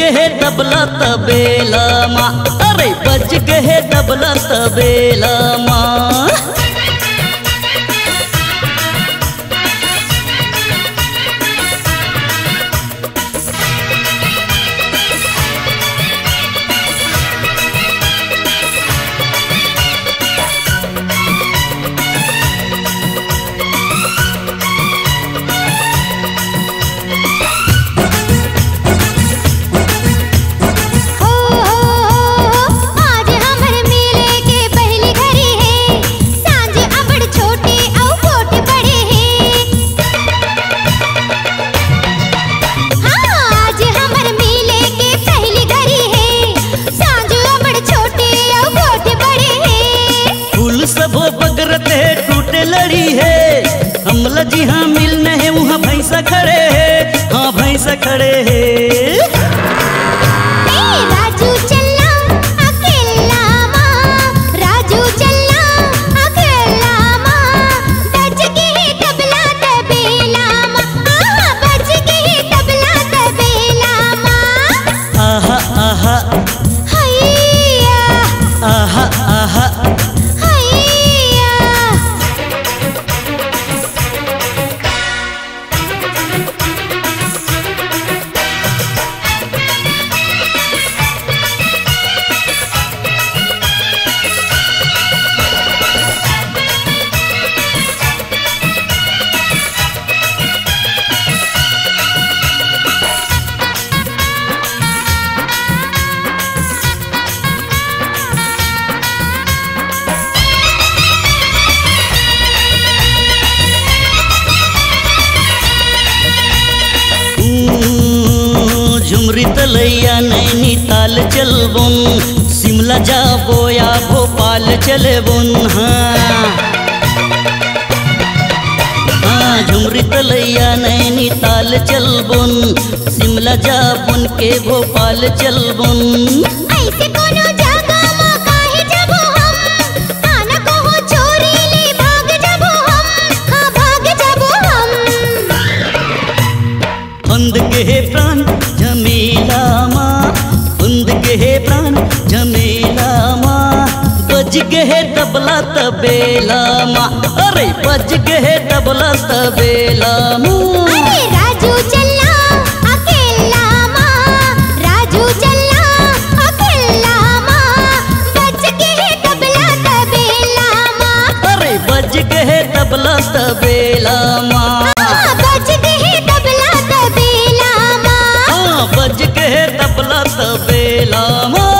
गए तबला तबेला माँ, अरे बज गए तबला तबेला माँ। टूटे लड़ी है हमला जी हाँ मिलने है वहाँ भैंसा खड़े है, हाँ भैंसा खड़े है। राजू चलना अकेला माँ, राजू चलना अकेला माँ, बज गए तबला तबेला माँ, बज गए तबला तबेला माँ। आहा आहा हैया, आहा आहा झुमरी तलैया नैनीताल चलबुन, शिमला जाबो या भोपाल चलबुन। हाँ झुमरी तलैया नैनीताल चलबुन, शिमला जाबुन के भोपाल चलबुन। ऐसे कोनो जगह मौका है जबो हम, आना को हो चोरी ले भाग जबो हम, हाँ भाग जबो हम। बंद के प्राण जमीला माँ, बंद के प्राण जमीला माँ, बज गए तबला तबेला माँ, अरे बज गए तबला तबेला माँ। अरे राजू चलना अकेला माँ, राजू चलना अकेला माँ, बज गए तबला तबेला माँ, अरे बज गए तबला तबेला माँ, बज गए तबला तबेला माँ, बज गए तबला तबेला माँ।